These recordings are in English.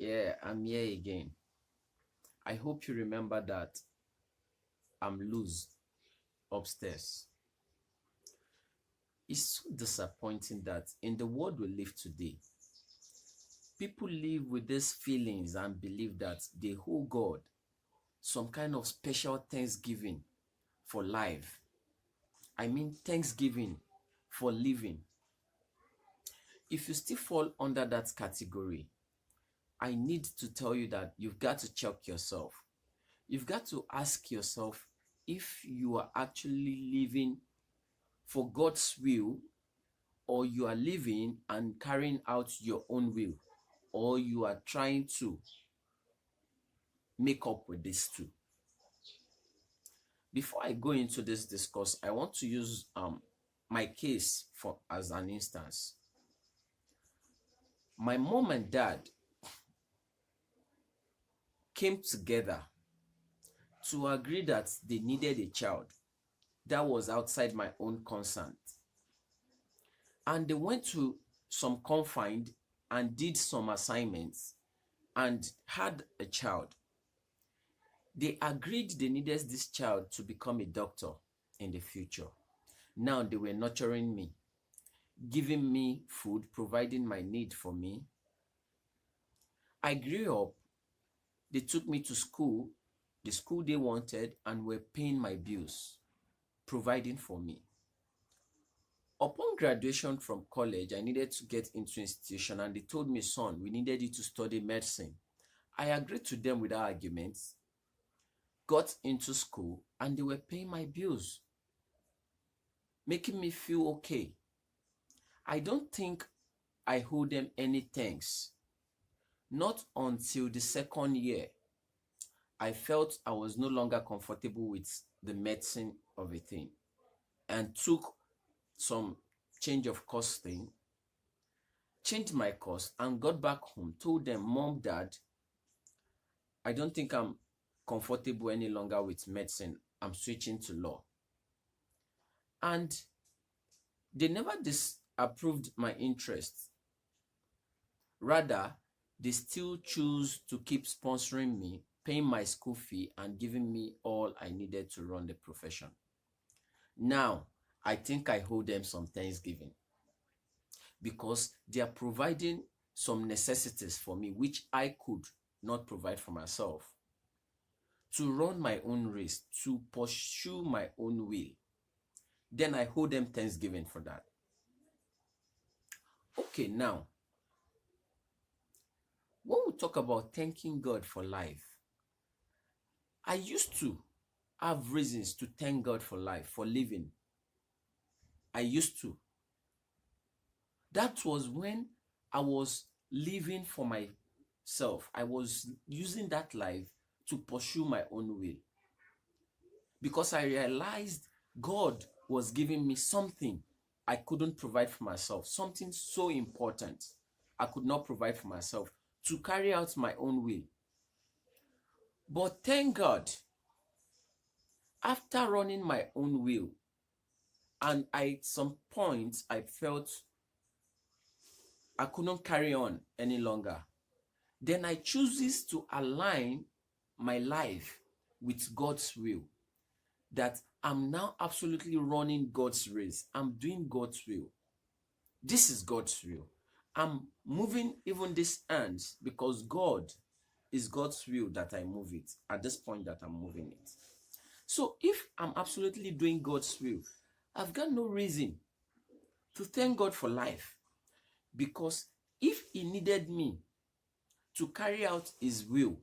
Yeah, I'm here again. I hope you remember that I'm loose upstairs. It's so disappointing that in the world we live today, people live with these feelings and believe that they owe God some kind of special thanksgiving for life. I mean, thanksgiving for living. If you still fall under that category, I need to tell you that you've got to check yourself. You've got to ask yourself if you are actually living for God's will, or you are living and carrying out your own will, or you are trying to make up with these two. Before I go into this discourse, I want to use my case for as an instance. My mom and dad came together to agree that they needed a child. That was outside my own consent. And they went to some confined and did some assignments and had a child. They agreed they needed this child to become a doctor in the future. Now they were nurturing me, giving me food, providing my need for me. I grew up. They took me to school, the school they wanted, and were paying my bills, providing for me. Upon graduation from college, I needed to get into institution, and they told me, son, we needed you to study medicine. I agreed to them without arguments, got into school, and they were paying my bills, making me feel okay. I don't think I owe them any thanks. Not until the second year, I felt I was no longer comfortable with the medicine of a thing and took some change of course thing, changed my course, and got back home, told them, mom, dad, I don't think I'm comfortable any longer with medicine. I'm switching to law. And they never disapproved my interest. Rather, they still choose to keep sponsoring me, paying my school fee, and giving me all I needed to run the profession. Now, I think I owe them some thanksgiving because they are providing some necessities for me which I could not provide for myself. To run my own race, to pursue my own will. Then I owe them thanksgiving for that. Okay, now, when we talk about thanking God for life, I used to have reasons to thank God for life, for living. I used to. That was when I was living for myself. I was using that life to pursue my own will. Because I realized God was giving me something I couldn't provide for myself, something so important I could not provide for myself, to carry out my own will. But thank God, after running my own will, and at some point I felt I couldn't carry on any longer, then I chooses to align my life with God's will. That I'm now absolutely running God's race. I'm doing God's will. This is God's will. I'm moving even these hands because God is God's will that I move it at this point that I'm moving it. So if I'm absolutely doing God's will, I've got no reason to thank God for life, because if He needed me to carry out His will,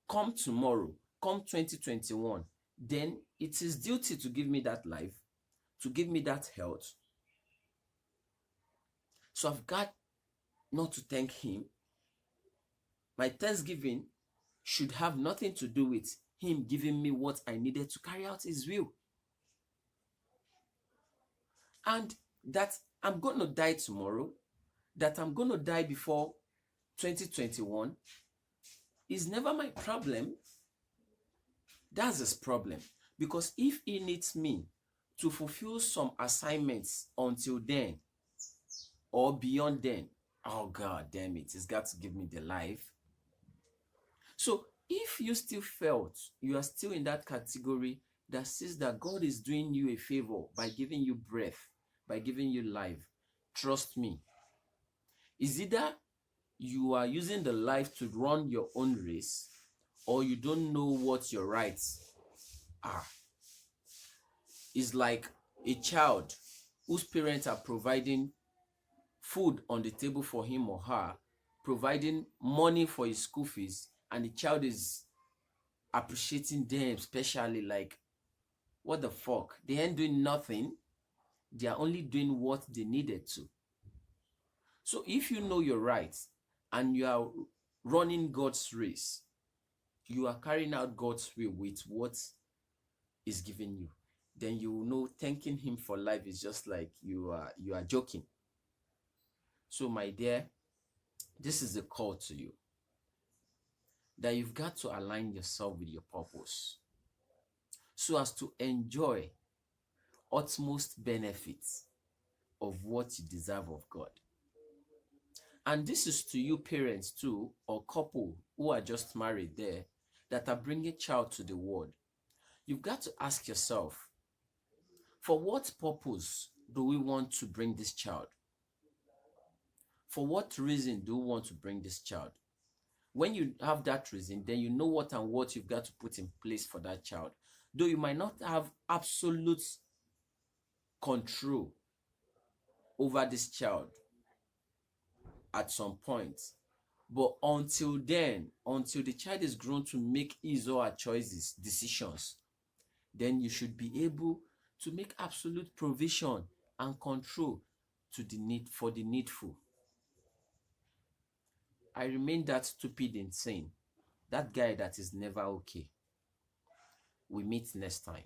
come tomorrow, come 2021, then it's His duty to give me that life, to give me that health. So I've got not to thank Him. My thanksgiving should have nothing to do with Him giving me what I needed to carry out His will. And that I'm going to die tomorrow, that I'm going to die before 2021 is never my problem. That's His problem. Because if He needs me to fulfill some assignments until then or beyond then, oh God damn it, He's got to give me the life So if you still felt you are still in that category that says that God is doing you a favor by giving you breath, by giving you life, trust me, is either you are using the life to run your own race, or you don't know what your rights are. It's like a child whose parents are providing food on the table for him or her, providing money for his school fees, and the child is appreciating them, especially like, what the fuck? They ain't doing nothing. They are only doing what they needed to. So if you know your rights and you are running God's race, you are carrying out God's will with what is given you, then you will know thanking him for life is just like you are joking. So my dear, this is a call to you that you've got to align yourself with your purpose so as to enjoy utmost benefits of what you deserve of God. And this is to you parents too, or couple who are just married there, that are bringing child to the world. You've got to ask yourself, for what purpose do we want to bring this child? For what reason do we want to bring this child? When you have that reason, then you know what and what you've got to put in place for that child. Though you might not have absolute control over this child at some point, but until then, until the child is grown to make his or her choices, decisions, then you should be able to make absolute provision and control to the need for the needful. I remain that stupid insane, that guy that is never okay. We meet next time.